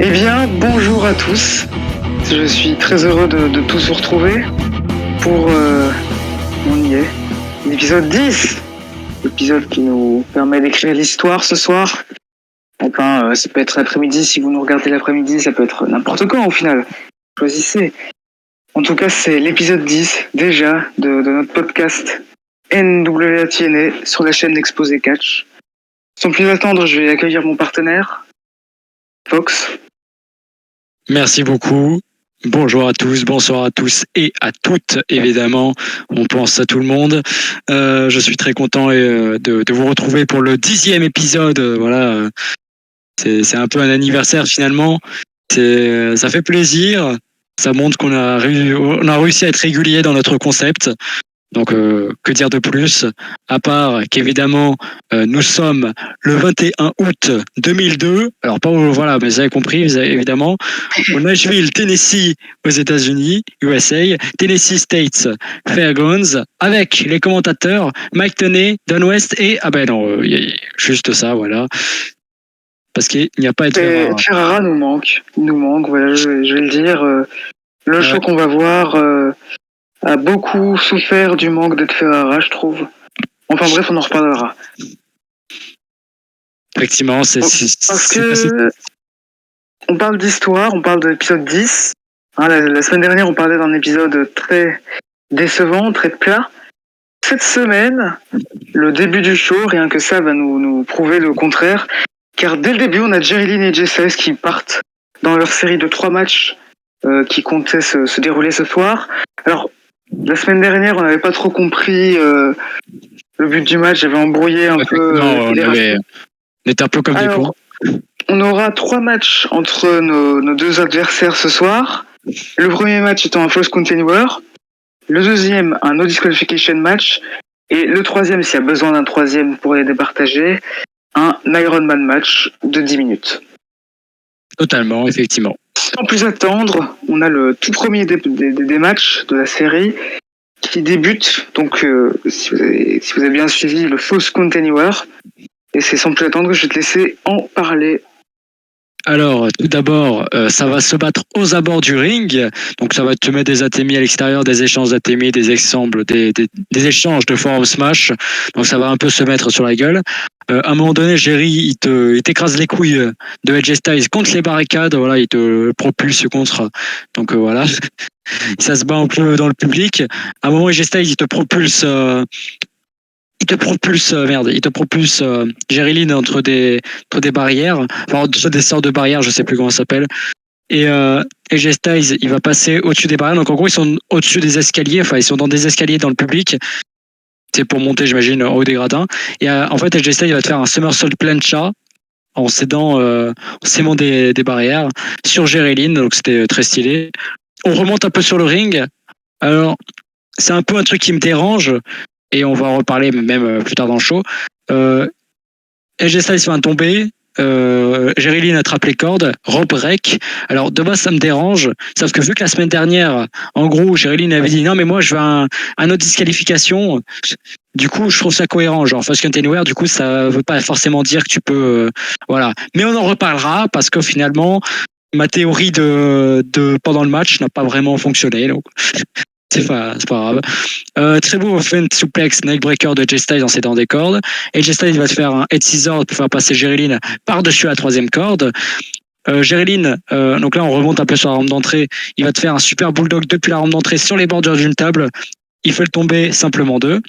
Eh bien, bonjour à tous. Je suis très heureux de tous vous retrouver pour, on y est, l'épisode 10. L'épisode qui nous permet d'écrire l'histoire ce soir. Enfin, ça peut être l'après-midi, si vous nous regardez l'après-midi, ça peut être n'importe quand au final. Choisissez. En tout cas, c'est l'épisode 10 déjà de notre podcast NWATNA sur la chaîne Exposé Catch. Sans plus attendre, je vais accueillir mon partenaire, Fox. Merci beaucoup. Bonjour à tous, bonsoir à tous et à toutes, évidemment. On pense à tout le monde. Je suis très content de vous retrouver pour le 10e épisode. Voilà, c'est un peu un anniversaire finalement. Ça fait plaisir. Ça montre qu'on a réussi à être régulier dans notre concept. Donc, que dire de plus, à part qu'évidemment, nous sommes le 21 août 2002. Alors, pas voilà, mais vous avez compris, évidemment. Au Nashville, Tennessee, aux États-Unis, USA, Tennessee States Fairgrounds, avec les commentateurs Mike Tenay, Don West et juste ça, voilà. Parce qu'il n'y a pas de Ferrara. Ferrara nous manque. Il nous manque, voilà, je vais le dire. Le show qu'on va voir a beaucoup souffert du manque de Ferrara, je trouve. Enfin bref, on en reparlera. Effectivement, parce que on parle d'histoire, on parle de l'épisode 10. Hein, la semaine dernière, on parlait d'un épisode très décevant, très plat. Cette semaine, le début du show, rien que ça va nous prouver le contraire. Car dès le début, on a Jerry Lynn et Jay Styles qui partent dans leur série de 3 matchs qui comptaient se dérouler ce soir. Alors, la semaine dernière, on n'avait pas trop compris le but du match. J'avais embrouillé un peu. On était un peu comme des cons. On aura 3 matchs entre nos 2 adversaires ce soir. Le premier match étant un False Continuer. Le deuxième, un No Disqualification match. Et le troisième, s'il y a besoin d'un troisième pour les départager, un Ironman match de 10 minutes. Totalement, effectivement. Sans plus attendre, on a le tout premier des matchs de la série qui débute, donc si vous avez bien suivi, le False Continuer. Et c'est sans plus attendre que je vais te laisser en parler. Alors, tout d'abord, ça va se battre aux abords du ring. Donc, ça va te mettre des ATMI à l'extérieur, des échanges d'ATMI, des échanges de form smash. Donc, ça va un peu se mettre sur la gueule. À un moment donné, Jerry, il t'écrase les couilles de AJ Styles contre les barricades. Voilà, il te propulse contre. Donc, voilà. Ça se bat un peu dans le public. À un moment, AJ Styles, il te propulse Jerry Lynn entre des barrières, enfin entre des sortes de barrières, je sais plus comment ça s'appelle. Et AJ Styles, il va passer au-dessus des barrières. Donc en gros, ils sont au-dessus des escaliers, enfin ils sont dans des escaliers dans le public. C'est pour monter, j'imagine, en haut des gradins. Et en fait, AJ Styles va te faire un somersault plancha en s'aimant des barrières sur Jerry Lynn, donc c'était très stylé. On remonte un peu sur le ring. Alors, c'est un peu un truc qui me dérange. Et on va en reparler même plus tard dans le show. AJ Styles va tomber. Jerry Lynn attrape les cordes. Rob break. Alors de base ça me dérange. Sauf que vu que la semaine dernière, en gros, Jerry Lynn avait dit non mais moi je veux un autre disqualification. Du coup, je trouve ça cohérent. Genre False Continuer, du coup, ça veut pas forcément dire que tu peux. Voilà. Mais on en reparlera parce que finalement, ma théorie de pendant le match n'a pas vraiment fonctionné. Donc. C'est pas grave. Très beau offense suplex neckbreaker de AJ Styles en s'aidant des cordes. AJ Styles va te faire un head scissors pour faire passer Jerry Lynn par-dessus la 3e corde. Jerry Lynn, donc là on remonte un peu sur la rampe d'entrée. Il va te faire un super bulldog depuis la rampe d'entrée sur les bordures d'une table. Il fait le tomber simplement 2.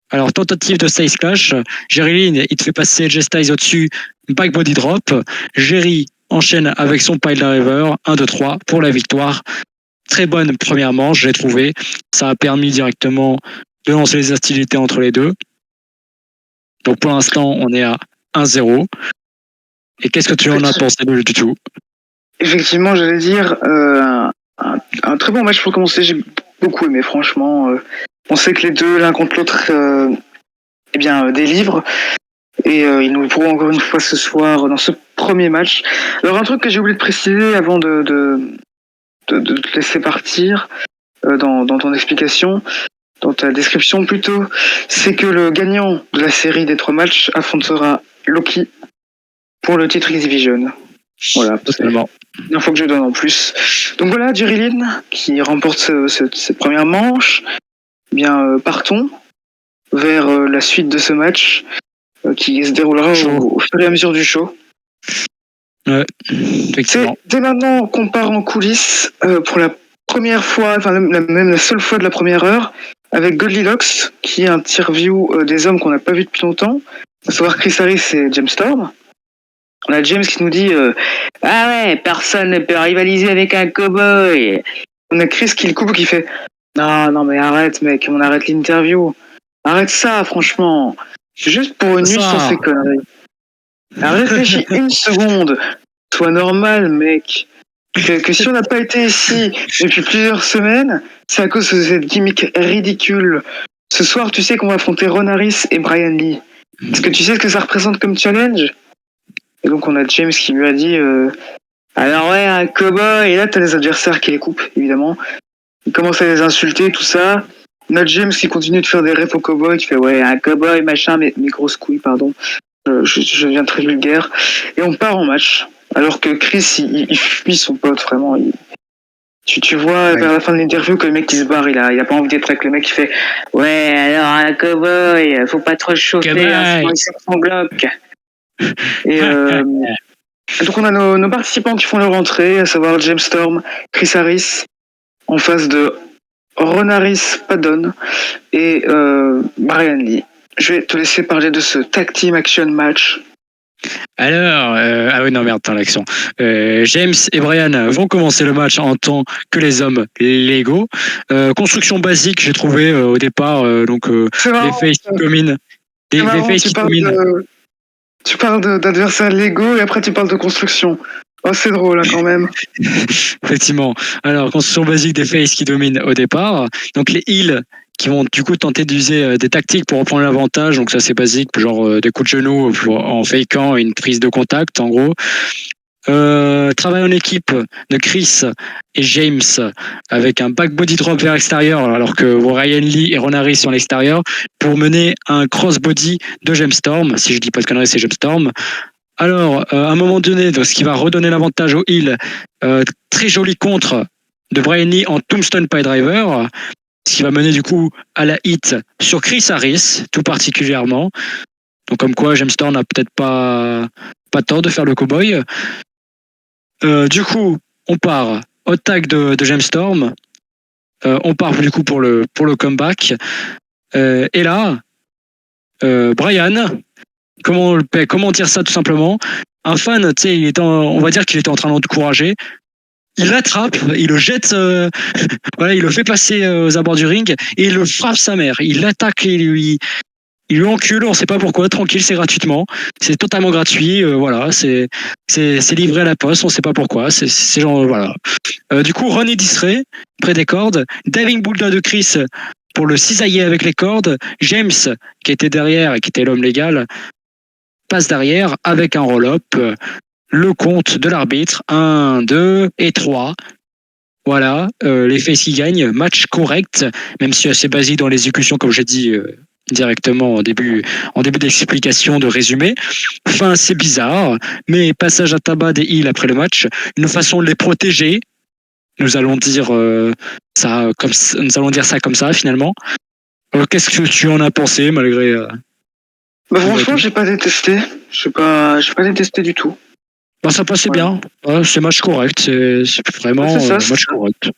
Alors tentative de Styles Clash. Jerry Lynn, il te fait passer AJ Styles au-dessus, back body drop. Jerry enchaîne avec son pile driver. 1, 2, 3 pour la victoire. Très bonne première manche, j'ai trouvé. Ça a permis directement de lancer les hostilités entre les deux. Donc pour l'instant, on est à 1-0. Et qu'est-ce que tu en as pensé du tout ? Effectivement, j'allais dire un très bon match pour commencer. J'ai beaucoup aimé, franchement. On sait que les deux, l'un contre l'autre, délivrent. Et ils nous le prouveront encore une fois ce soir dans ce premier match. Alors un truc que j'ai oublié de préciser avant de te laisser partir dans ton explication, dans ta description plutôt, c'est que le gagnant de la série des 3 matchs affrontera Loki pour le titre X-Division. Voilà, Totalement. l'info que je donne en plus. Donc voilà, Jerry Lynn qui remporte cette première manche. Eh bien, partons vers la suite de ce match qui se déroulera au fur et à mesure du show. Ouais, effectivement. Dès maintenant qu'on part en coulisses pour la première fois, enfin même la seule fois de la première heure, avec Goldilocks qui interview des hommes qu'on n'a pas vus depuis longtemps, à savoir Chris Harris et James Storm. On a James qui nous dit ah ouais, personne ne peut rivaliser avec un cowboy. On a Chris qui le coupe qui fait non mais arrête mec, on arrête l'interview. Arrête ça franchement. Juste pour une nuit sans ces conneries. Alors réfléchis une seconde. Sois normal mec. Que si on n'a pas été ici depuis plusieurs semaines, c'est à cause de cette gimmick ridicule. Ce soir, tu sais qu'on va affronter Ron Harris et Brian Lee. Est-ce que tu sais ce que ça représente comme challenge? Et donc on a James qui lui a dit alors ouais, un cowboy. Et là t'as les adversaires qui les coupent, évidemment. Il commence à les insulter, tout ça. On a James qui continue de faire des refs au cowboy, qui fait ouais, un cowboy, machin, mais mes grosses couilles, pardon. Je viens très vulgaire. Et on part en match. Alors que Chris, il fuit son pote, vraiment. Tu vois vers la fin de l'interview que le mec qui se barre, il a pas envie d'être avec le mec qui fait ouais, alors un cowboy, faut pas trop chauffer, sinon il sort son Glock. Et donc on a nos participants qui font leur entrée, à savoir James Storm, Chris Harris, en face de Ron Harris, Padon et Brian Lee. Je vais te laisser parler de ce tag team action match. Alors, ah oui, non, merde, t'as l'accent. James et Brian vont commencer le match en tant que les hommes légaux. Construction basique, j'ai trouvé au départ, donc les faces qui dominent. Les faces qui dominent. Tu parles d'adversaires légaux et après tu parles de construction. Oh, c'est drôle hein, quand même. Effectivement. Alors, construction basique des faces qui dominent au départ. Donc les heals qui vont du coup tenter d'user des tactiques pour reprendre l'avantage. Donc ça c'est basique, genre des coups de genoux en fakeant une prise de contact en gros. Travail en équipe de Chris et James avec un back body drop vers l'extérieur alors que Ryan Lee et Ron Harris sont à l'extérieur pour mener un cross body de James Storm. Si je dis pas de conneries, c'est James Storm. Alors, à un moment donné, ce qui va redonner l'avantage au heel, très joli contre de Brian Lee en Tombstone Pile Driver, ce qui va mener du coup à la hit sur Chris Harris, tout particulièrement. Donc comme quoi, James Storm n'a peut-être pas tort de faire le cowboy. Du coup, on part au tag de James Storm. On part du coup pour le comeback. Et là, Brian, comment dire ça tout simplement, un fan, tu sais, on va dire qu'il était en train d'encourager. Il l'attrape, il le jette, voilà, il le fait passer aux abords du ring et il le frappe sa mère. Il l'attaque et il lui encule, on sait pas pourquoi, tranquille, c'est gratuitement, c'est totalement gratuit, voilà, c'est livré à la poste, on sait pas pourquoi, c'est genre, voilà. Du coup, Ron est distrait, près des cordes, Diving Bulldog de Chris pour le cisailler avec les cordes, James, qui était derrière et qui était l'homme légal, passe derrière avec un roll-up, le compte de l'arbitre, 1, 2 et 3. Voilà, les faces qui gagnent, match correct, même si assez basique dans l'exécution, comme j'ai dit directement en début d'explication, de résumé. Fin, c'est bizarre, mais passage à tabac des heals après le match, une façon de les protéger. Nous allons dire ça comme ça finalement. Qu'est-ce que tu en as pensé malgré franchement, j'ai pas détesté. J'ai pas détesté du tout. Ça passait bien. Ouais, c'est match correct. C'est vraiment match correct.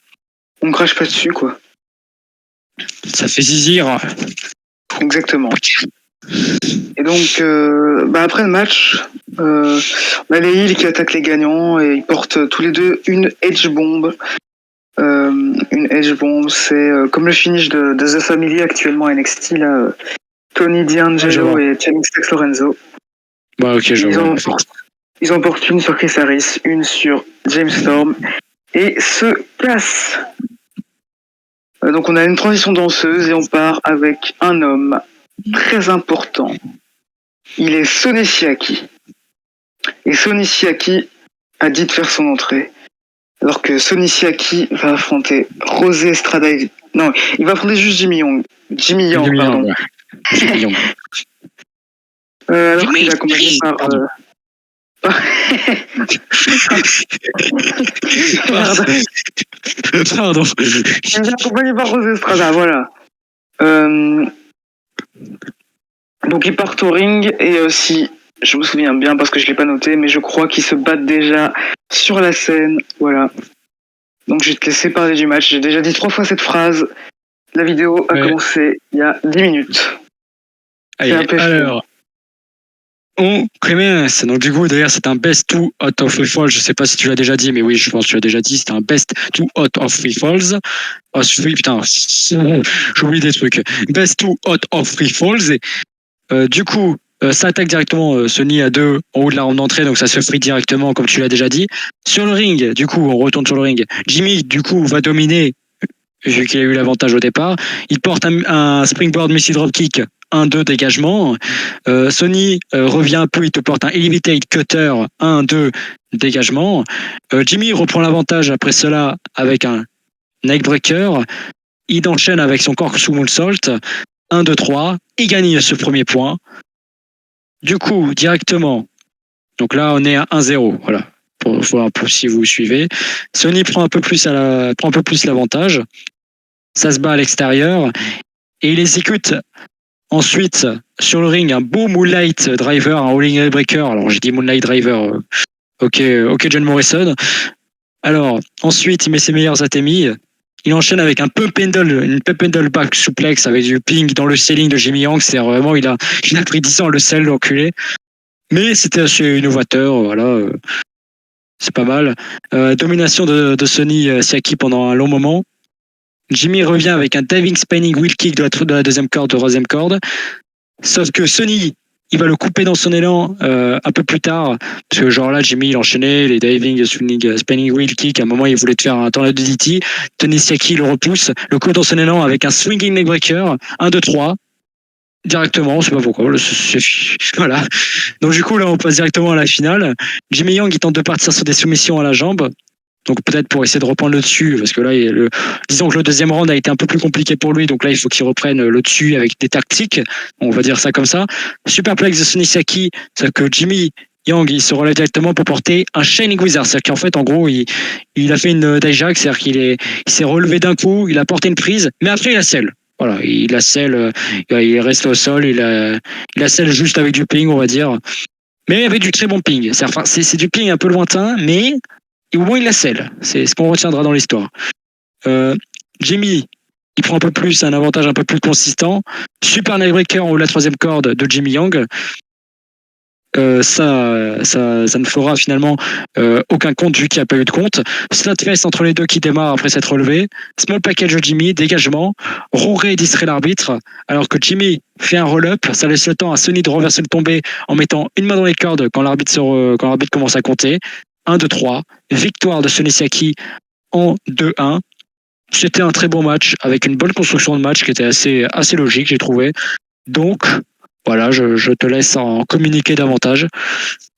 On crache pas dessus, quoi. Ça fait zizir. Exactement. Et donc, après le match, on a les heels qui attaquent les gagnants et ils portent tous les deux une edge bomb. Une edge bomb, c'est comme le finish de The Family actuellement à NXT, là, Tony D'Angelo et Channing Stex Lorenzo. Bah, ok, Ils en portent une sur Chris Harris, une sur James Storm et se cassent. Donc on a une transition danseuse et on part avec un homme très important. Il est Sonny Siaki. Et Sonny Siaki a dit de faire son entrée. Alors que Sonny Siaki va affronter José Estrada. Non, il va affronter juste Jimmy Young. Jimmy Young, pardon. Jimmy Young. Alors qu'il est accompagné Pardon. Il est accompagné par José Estrada, voilà. Donc ils partent au ring et aussi, je me souviens bien parce que je l'ai pas noté, mais je crois qu'ils se battent déjà sur la scène, voilà. Donc je vais te laisser parler du match. J'ai déjà dit 3 fois cette phrase. La vidéo a commencé il y a 10 minutes. Allez, alors, on commence. Donc du coup, d'ailleurs, c'est un best 2 out of 3 falls. Je sais pas si tu l'as déjà dit, mais oui, je pense que tu l'as déjà dit. C'est un best 2 out of 3 falls. Oh, oui, putain, j'oublie des trucs. Best 2 out of 3 falls. Du coup, ça attaque directement Sony à 2 en haut de la ronde d'entrée, donc ça se free directement, comme tu l'as déjà dit. Sur le ring, du coup, on retourne sur le ring. Jimmy, du coup, va dominer, vu qu'il a eu l'avantage au départ. Il porte un springboard missile dropkick, 1-2 dégagement. Sony revient un peu, il te porte un elevated cutter, 1-2 dégagement. Jimmy reprend l'avantage après cela avec un neckbreaker. Il enchaîne avec son corkscrew moonsault, 1, 2, 3. Il gagne ce premier point. Du coup, directement, donc là, on est à 1-0. Voilà. Pour voir un peu si vous suivez. Sony prend un peu plus l'avantage. Ça se bat à l'extérieur. Et il exécute ensuite sur le ring un beau Moonlight Driver, un Rolling Breaker. Alors, j'ai dit Moonlight Driver. Ok, John Morrison. Alors, ensuite, il met ses meilleurs atémis. Il enchaîne avec une pump handle back suplex avec du ping dans le ceiling de Jimmy Yang. C'est vraiment, il a pris 10 ans le sel, l'enculé. Mais c'était assez innovateur, voilà. C'est pas mal. Domination de Sony Siaki pendant un long moment. Jimmy revient avec un diving spinning wheel kick de la deuxième corde, de troisième corde. Sauf que Sony, il va le couper dans son élan un peu plus tard. Parce que genre là, Jimmy, il enchaînait les diving, spinning wheel kick. À un moment, il voulait te faire un tornado de DDT. Tony Siaki le repousse, le coupe dans son élan avec un swinging neckbreaker. 1, 2, 3. Directement, je sais pas pourquoi. Voilà. Donc du coup, là, on passe directement à la finale. Jimmy Yang, il tente de partir sur des soumissions à la jambe. Donc peut-être pour essayer de reprendre le dessus, parce que là, disons que le deuxième round a été un peu plus compliqué pour lui, donc là, il faut qu'il reprenne le dessus avec des tactiques, on va dire ça comme ça. Superplex de Sony Siaki, c'est que Jimmy Yang, il se relève directement pour porter un Shining Wizard, c'est-à-dire qu'en fait, en gros, il a fait une Dijak, c'est-à-dire il s'est relevé d'un coup, il a porté une prise, mais après, il a scelle. Voilà, il a scelle, il reste au sol, il a scelle juste avec du ping, on va dire. Mais il y avait du très bon ping. C'est du ping un peu lointain, mais au moins il la scelle. C'est ce qu'on retiendra dans l'histoire. Jimmy, il prend un avantage un peu plus consistant. Super neckbreaker en haut de la troisième corde de Jimmy Yang. Ça ne fera finalement aucun compte vu qu'il n'y a pas eu de compte. Slotfest entre les deux qui démarre après s'être relevé. Small package de Jimmy, dégagement. Rouré distrait l'arbitre alors que Jimmy fait un roll-up. Ça laisse le temps à Sony de renverser le tombé en mettant une main dans les cordes quand l'arbitre commence à compter. 1, 2, 3. Victoire de Sony Siaki en 2-1. C'était un très bon match avec une bonne construction de match qui était assez logique, j'ai trouvé. Donc, voilà, je te laisse en communiquer davantage.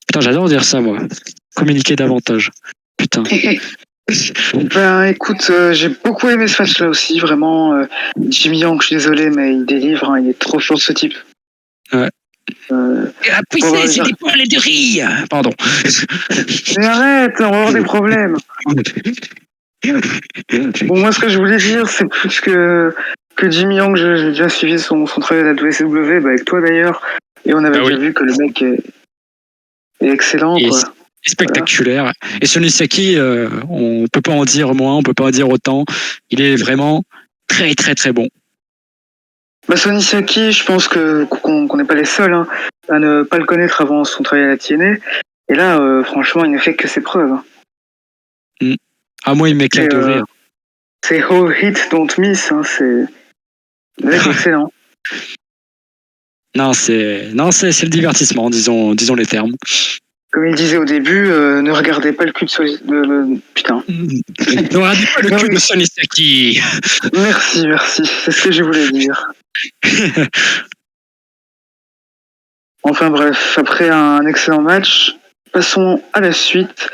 Putain, j'adore dire ça, moi. Communiquer davantage. Putain. Ben écoute, j'ai beaucoup aimé ce match-là aussi, vraiment. Jimmy Yang, je suis désolé, mais il délivre, hein, il est trop fort ce type. Ouais. La puissance, c'est des poils de riz. Pardon. Mais arrête, on va avoir des problèmes. Bon, moi, ce que je voulais dire, c'est plus que Jimmy Yang, j'ai déjà suivi son travail à la WCW, avec toi d'ailleurs, et on avait déjà vu que le mec est excellent, quoi. Et spectaculaire. Voilà. Et Sony Siaki, on peut pas en dire moins, on peut pas en dire autant. Il est vraiment très très très bon. Bah, Sony Siaki, je pense qu'on n'est pas les seuls à ne pas le connaître avant son travail à la TNA. Et là, franchement, il ne fait que ses preuves. Ah, moi, il m'éclate de rire. C'est All Hit Don't Miss, c'est excellent. Non, c'est le divertissement, disons les termes. Comme il disait au début, ne regardez pas le cul putain. Ne regardez pas le cul de Sony Siaki. Merci, c'est ce que je voulais dire. Enfin bref, après un excellent match, passons à la suite.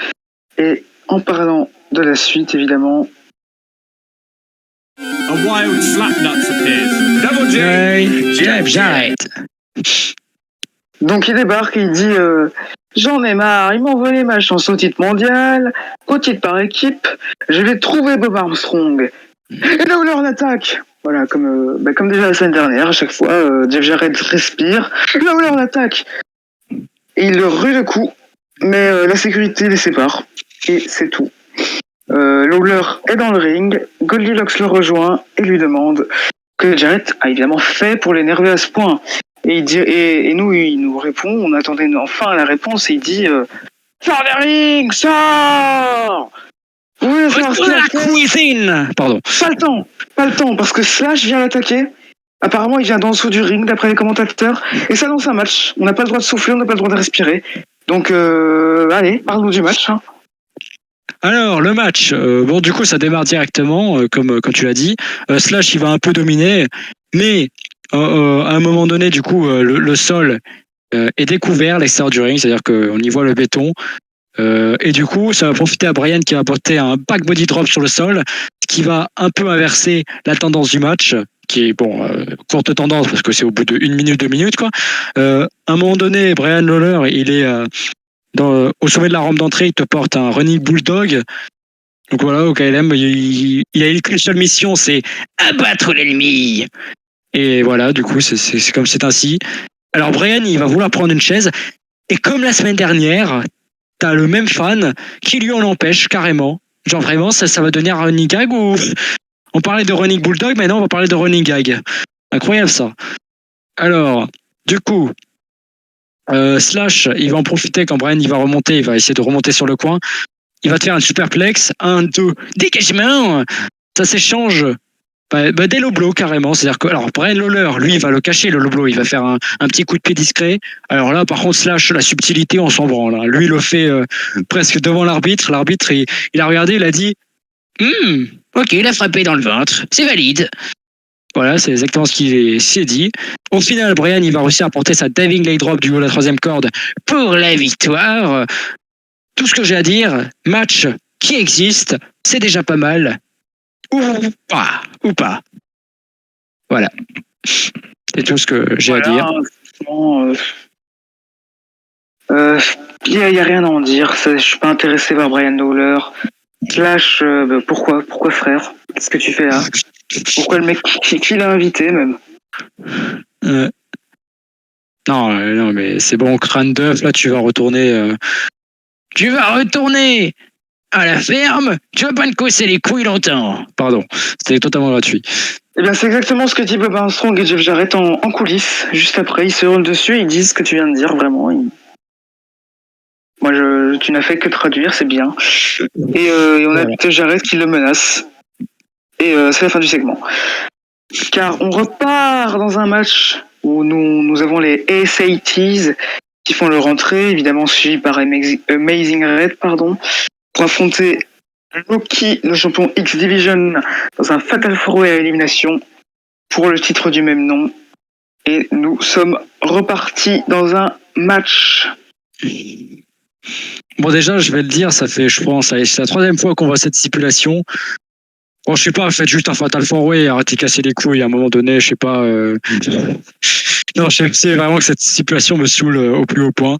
Et en parlant de la suite, évidemment... A wild slapnuts appears. Double J. Jab. Donc il débarque et il dit j'en ai marre, ils m'ont volé ma chance au titre mondial, au titre par équipe, je vais trouver Bob Armstrong. Et là où leur attaque. Voilà, comme déjà la semaine dernière, à chaque fois, Jeff Jarrett respire. Là où leur attaque. Et il leur rue de coups, mais la sécurité les sépare. Et c'est tout. Lawler est dans le ring, Goldilocks le rejoint et lui demande que Jarrett a évidemment fait pour l'énerver à ce point. Et il nous répond, on attendait enfin la réponse, et il dit sors des rings, sors! Vous voulez savoir ce qu'il a fait? cuisine. Pardon. Pas le temps, parce que Slash vient l'attaquer. Apparemment, il vient d'en dessous du ring, d'après les commentateurs, et ça lance un match. On n'a pas le droit de souffler, on n'a pas le droit de respirer. Donc, allez, parle-nous du match. Hein. Alors, le match, bon, du coup, ça démarre directement, comme tu l'as dit. Slash, il va un peu dominer, mais à un moment donné, du coup, le sol est découvert, l'extérieur du ring, c'est-à-dire qu'on y voit le béton. Et du coup, ça va profiter à Brian qui va porter un back body drop sur le sol, ce qui va un peu inverser la tendance du match, qui est, bon, courte tendance, parce que c'est au bout de 1 minute, 2 minutes, quoi. À un moment donné, Brian Lawler, il est... au sommet de la rampe d'entrée, il te porte un running bulldog. Donc voilà, au KLM, il a eu qu'une seule mission, c'est abattre l'ennemi. Et voilà, du coup, c'est comme c'est ainsi. Alors Brian, il va vouloir prendre une chaise. Et comme la semaine dernière, t'as le même fan qui lui en empêche carrément. Genre vraiment, ça va devenir un running gag ou... On parlait de running bulldog, maintenant on va parler de running gag. Incroyable ça. Alors, du coup... Slash, il va en profiter quand Brian il va remonter, il va essayer de remonter sur le coin. Il va te faire un superplex, 1, 2, dégagement. Ça s'échange dès low blow carrément. C'est-à-dire que alors Brian Lawler, lui, il va le cacher le low blow, il va faire un petit coup de pied discret. Alors là, par contre, Slash, la subtilité, on s'en branle. Hein. Lui, il le fait presque devant l'arbitre. L'arbitre, il a regardé, il a dit ok, il a frappé dans le ventre, c'est valide. Voilà, c'est exactement ce qu'il s'est dit. Au final, Brian, il va réussir à porter sa diving leg drop du haut de la 3e corde pour la victoire. Tout ce que j'ai à dire, match qui existe, c'est déjà pas mal. Ou pas. Voilà. C'est tout ce que j'ai à dire. Il n'y a rien à en dire. Je suis pas intéressé par Brian Lawler. Slash, pourquoi frère? Qu'est-ce que tu fais là? Pourquoi le mec qui l'a invité même? Non, mais c'est bon, crâne d'œuf, là tu vas retourner. Tu vas retourner à la ferme, tu vas pas te casser les couilles longtemps. Pardon, c'était totalement gratuit. Eh bien, c'est exactement ce que dit Bob Armstrong et Jeff Jarrett en coulisses. Juste après, ils se roulent dessus et ils disent ce que tu viens de dire, vraiment. Moi, tu n'as fait que traduire, c'est bien. Et on a Jeff Jarrett qui le menace. Et c'est la fin du segment. Car on repart dans un match où nous avons les SATs qui font leur entrée, évidemment suivis par Amazing Red, pour affronter Loki, le champion X-Division, dans un Fatal 4-Way à élimination pour le titre du même nom. Et nous sommes repartis dans un match. Bon, déjà, je vais le dire, ça fait, je pense, c'est la 3e fois qu'on voit cette stipulation. Bon, je sais pas, faites juste un Fatal 4-Way, arrêtez de casser les couilles à un moment donné, je sais pas. Non, je sais vraiment que cette stipulation me saoule au plus haut point.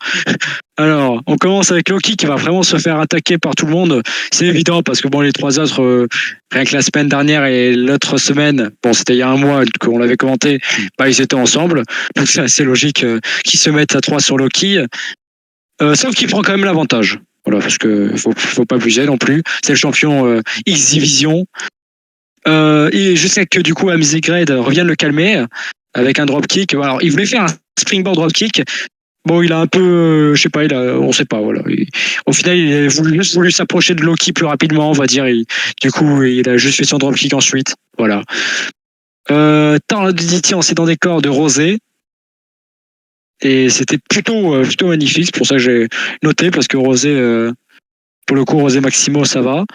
Alors, on commence avec Loki qui va vraiment se faire attaquer par tout le monde. C'est évident parce que bon, les 3 autres, rien que la semaine dernière et l'autre semaine, bon, c'était il y a un mois qu'on l'avait commenté, ils étaient ensemble. Donc c'est assez logique qu'ils se mettent à 3 sur Loki. Sauf qu'il prend quand même l'avantage. Voilà, parce que faut pas abuser non plus. C'est le champion X-Division. Et jusqu'à que du coup Amazing Red revienne le calmer avec un dropkick. Alors, il voulait faire un springboard dropkick. Bon, il a un peu, je sais pas, on sait pas, voilà. Au final, il a juste voulu s'approcher de Loki plus rapidement, on va dire. Du coup, il a juste fait son dropkick ensuite. Voilà. Tant DDT en s'étant des corps de Rosé. Et c'était plutôt magnifique. C'est pour ça que j'ai noté, parce que Rosé, pour le coup, Rosé Maximo, ça va.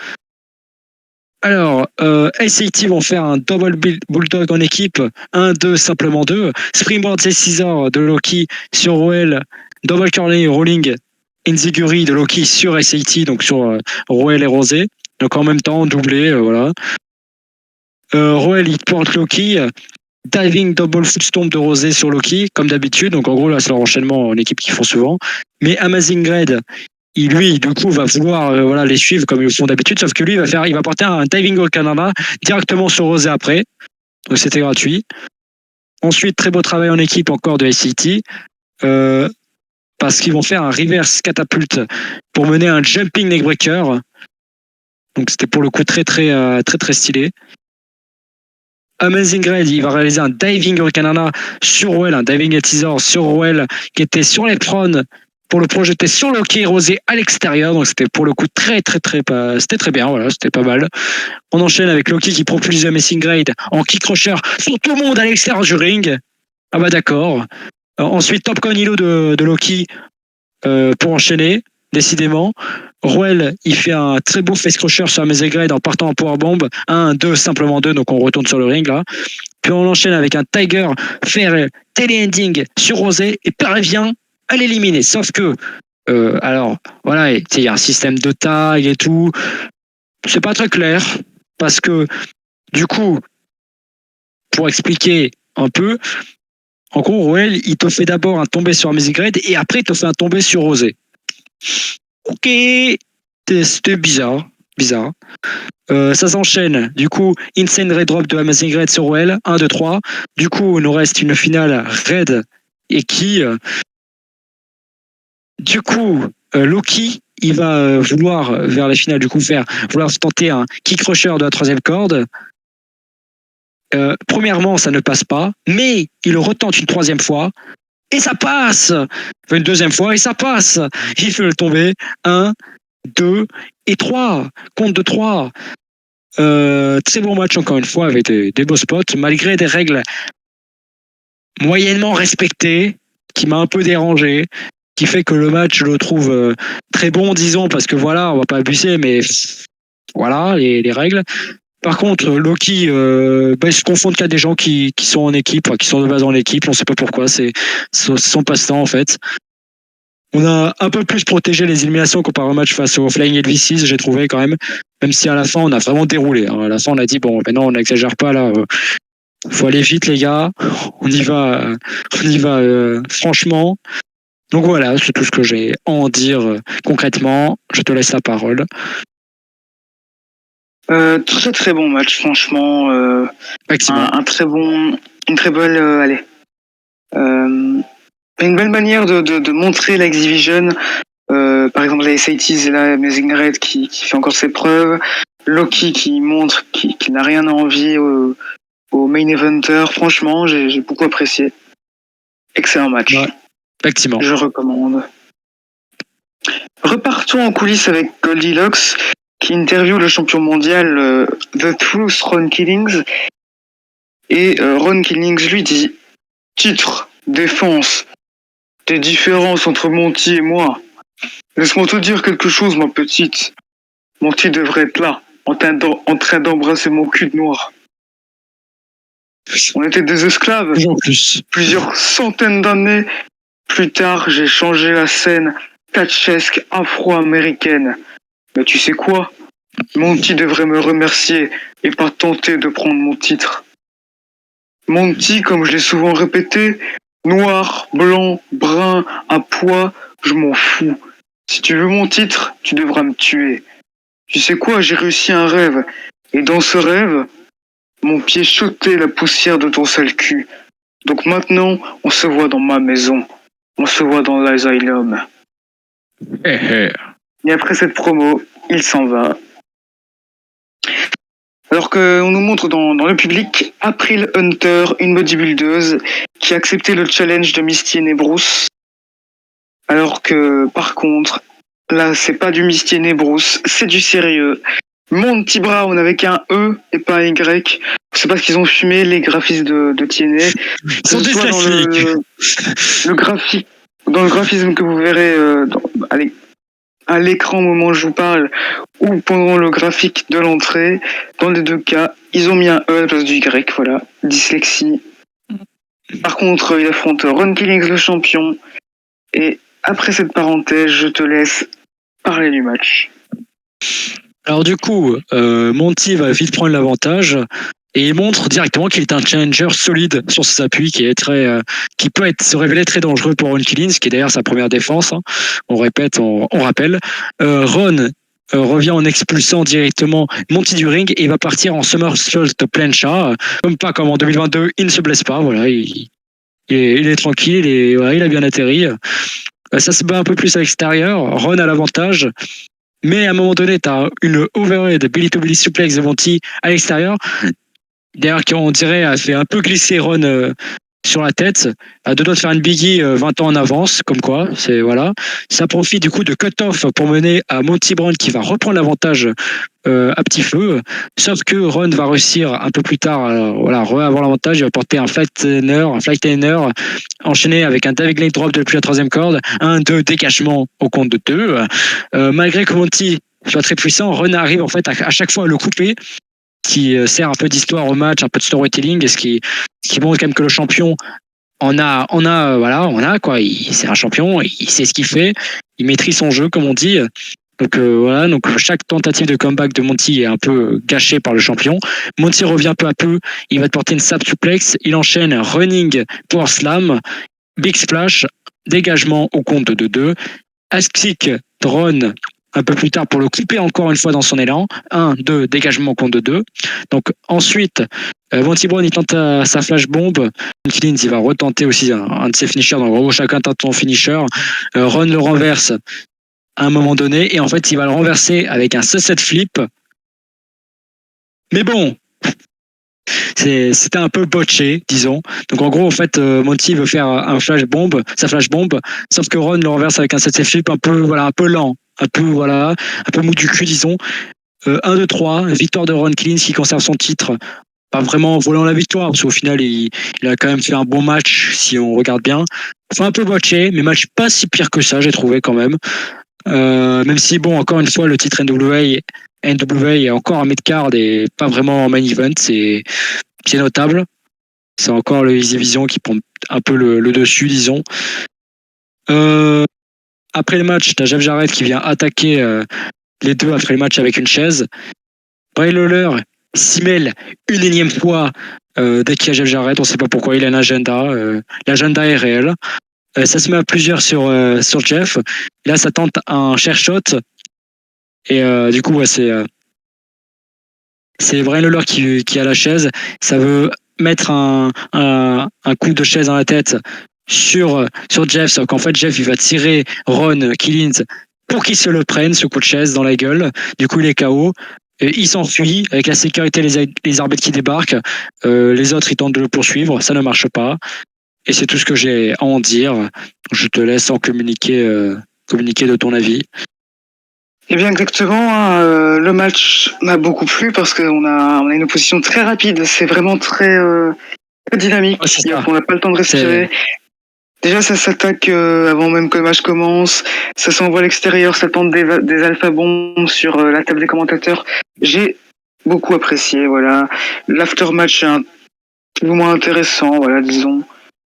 Alors, SAT vont faire un double bulldog en équipe, 1-2, simplement 2. Springboard C-Scissor de Loki sur Roel, double curling rolling Enziguri de Loki sur SAT, donc sur Roel et Rosé. Donc en même temps, doublé, voilà. Roel, il porte Loki. diving double footstomp de Rosé sur Loki, comme d'habitude. Donc en gros, là, c'est leur enchaînement en équipe qu'ils font souvent. Mais Amazing Red, lui, du coup, va vouloir les suivre comme ils le font d'habitude, sauf que lui, il va porter un diving au Canada directement sur Rosé après. Donc c'était gratuit. Ensuite, très beau travail en équipe encore de SCT. Parce qu'ils vont faire un reverse catapulte pour mener un jumping neckbreaker. Donc c'était pour le coup très stylé. Amazing Red, il va réaliser un diving Hurricanrana sur Rowell, un diving teaser sur Rowell qui était sur les prônes pour le projeter sur Loki Rosé à l'extérieur. Donc c'était pour le coup c'était très bien, voilà, c'était pas mal. On enchaîne avec Loki qui propulse Amazing Red en kick crusher sur tout le monde à l'extérieur du ring. Ah bah d'accord. Ensuite, Top Conilo de Loki pour enchaîner, décidément. Rowell, il fait un très beau face crusher sur Amazing Red en partant en powerbomb. 1, 2, simplement 2, donc on retourne sur le ring là. Puis on enchaîne avec un Tiger faire tele-ending sur Rosé et parvient à l'éliminer. Sauf que, alors, voilà, il y a un système de tag et tout. C'est pas très clair parce que, du coup, pour expliquer un peu, en gros, Rowell, il te fait d'abord un tombé sur Amazing Red et après, il te fait un tombé sur Rosé. Ok, c'était bizarre. Ça s'enchaîne. Du coup, Insane Red Drop de Amazing Red sur Rowell. 1, 2, 3. Du coup, il nous reste une finale Red et qui. Du coup, Loki, il va vouloir, vers les finales, du coup, vouloir tenter un kick crusher de la 3e corde. Premièrement, ça ne passe pas, mais il le retente une 3e fois. Et ça passe. Une 2e fois et ça passe. Il fait le tomber. 1, 2 et 3. Compte de 3. Très bon match encore une fois avec des beaux spots, malgré des règles moyennement respectées, qui m'a un peu dérangé, qui fait que le match, je le trouve très bon, disons, parce que voilà, on va pas abuser, mais voilà, les règles. Par contre, Loki, il se confronte qu'à des gens qui sont en équipe, qui sont de base en équipe, on sait pas pourquoi, c'est son passe-temps en fait. On a un peu plus protégé les éliminations comparé au match face au Flying LV6, j'ai trouvé quand même si à la fin on a vraiment déroulé. À la fin on a dit bon, maintenant on n'exagère pas là, faut aller vite les gars, on y va franchement. Donc voilà, c'est tout ce que j'ai à en dire concrètement. Je te laisse la parole. Très très bon match, franchement. Un très bon, une très belle, une belle manière de montrer la X-Division. Par exemple, la SATs, là, Amazing Red qui fait encore ses preuves. Loki qui montre qu'il n'a rien à envier au main eventer. Franchement, j'ai beaucoup apprécié. Excellent match. Ouais, effectivement. Je recommande. Repartons en coulisses avec Goldilocks qui interviewe le champion mondial The Truth, Ron Killings. Et Ron Killings lui dit « Titre, défense, des différences entre Monty et moi. Laisse-moi te dire quelque chose, ma petite. Monty devrait être là, en train d'embrasser mon cul de noir. On était des esclaves. Plusieurs centaines d'années plus tard, j'ai changé la scène catchesque afro-américaine. Mais tu sais quoi? Monty devrait me remercier et pas tenter de prendre mon titre. Monty, comme je l'ai souvent répété, noir, blanc, brun, à pois, je m'en fous. Si tu veux mon titre, tu devras me tuer. Tu sais quoi, j'ai réussi un rêve. Et dans ce rêve, mon pied chutait la poussière de ton sale cul. Donc maintenant, on se voit dans ma maison. On se voit dans l'asylum. Et après cette promo, il s'en va. Alors qu'on nous montre dans le public April Hunter, une bodybuildeuse qui a accepté le challenge de Misty et Bruce. Alors que, par contre, là, c'est pas du Misty et Bruce, c'est du sérieux. Monty Brown avec un E et pas un Y. C'est parce qu'ils ont fumé les graphistes de TNA. Ils sont dyslexiques. Dans le graphisme que vous verrez à l'écran au moment où je vous parle ou pendant le graphique de l'entrée, dans les deux cas, ils ont mis un E à la place du Y, voilà, dyslexie. Par contre, il affronte Ron Killings, le champion. Et après cette parenthèse, je te laisse parler du match. Alors du coup, Monty va vite prendre l'avantage Et il montre directement qu'il est un challenger solide sur ses appuis, qui peut se révéler très dangereux pour Ron Killings, qui est d'ailleurs sa première défense. Hein. On rappelle. Ron revient en expulsant directement Monty du ring et va partir en somersault plancha. Pas comme en 2022, il ne se blesse pas. Voilà, il est tranquille et voilà, il a bien atterri. Ça se bat un peu plus à l'extérieur. Ron a l'avantage. Mais à un moment donné, tu as une overhead Billy to Billy suplex de Monty à l'extérieur. D'ailleurs, on dirait, a fait un peu glisser Ron sur la tête, à deux doigts de faire une biggie 20 ans en avance, comme quoi, c'est voilà. Ça profite du coup de cut-off pour mener à Monty Brown qui va reprendre l'avantage à petit feu. Sauf que Ron va réussir un peu plus tard, avoir l'avantage, il va porter un flight liner, enchaîné avec un David Leg drop depuis la troisième corde, 1-2 dégagement au compte de 2. Malgré que Monty soit très puissant, Ron arrive en fait à chaque fois à le couper, qui sert un peu d'histoire au match, un peu de storytelling, et ce qui montre quand même que le champion on a quoi. C'est un champion, il sait ce qu'il fait, il maîtrise son jeu comme on dit. Donc chaque tentative de comeback de Monty est un peu gâchée par le champion. Monty revient peu à peu, il va te porter une sap suplex, il enchaîne running power slam, big splash, dégagement au compte de 2, astick drone un peu plus tard pour le couper encore une fois dans son élan. 1-2 dégagement au compte de 2. Donc ensuite, Monty Brown il tente sa flash bomb. Killings il va retenter aussi un de ses finishers. Donc en gros chacun tente son finisher. Ron le renverse à un moment donné et en fait il va le renverser avec un sunset flip. Mais bon, c'était un peu botché, disons. Donc en gros en fait Monty veut faire sa flash bomb, sauf que Ron le renverse avec un sunset flip un peu lent. Un peu mou du cul, disons. 1-2-3, victoire de Ron Killings qui conserve son titre, pas vraiment en volant la victoire, parce qu'au final, il a quand même fait un bon match, si on regarde bien. Enfin, un peu botché, mais match pas si pire que ça, j'ai trouvé quand même. Même si, bon, encore une fois, le titre NWA est encore un mid-card et pas vraiment en main event, c'est notable. C'est encore le Easy Vision qui prend un peu le dessus, disons. Après le match, t'as Jeff Jarrett qui vient attaquer les deux après le match avec une chaise. Bray Lawler s'y mêle une énième fois dès qu'il y a Jeff Jarrett. On ne sait pas pourquoi, il a un agenda. L'agenda est réel. Ça se met à plusieurs sur Jeff. Là, ça tente un chair shot. Et du coup, c'est Bray Lawler qui a la chaise. Ça veut mettre un coup de chaise dans la tête sur Jeff, sauf qu'en fait Jeff il va tirer Ron Killings pour qu'il se le prenne, ce coup de chaise dans la gueule. Du coup il est KO, il s'enfuit avec la sécurité, les arbitres qui débarquent, les autres ils tentent de le poursuivre, ça ne marche pas et c'est tout ce que j'ai à en dire. Je te laisse en communiquer de ton avis. Eh bien exactement, le match m'a beaucoup plu parce qu'on a une opposition très rapide, c'est vraiment très dynamique, on n'a pas le temps de respirer. Déjà, ça s'attaque avant même que le match commence. Ça s'envoie à l'extérieur, ça tente des alpha bombes sur la table des commentateurs. J'ai beaucoup apprécié, voilà. L'aftermatch est plus ou moins intéressant, voilà, disons.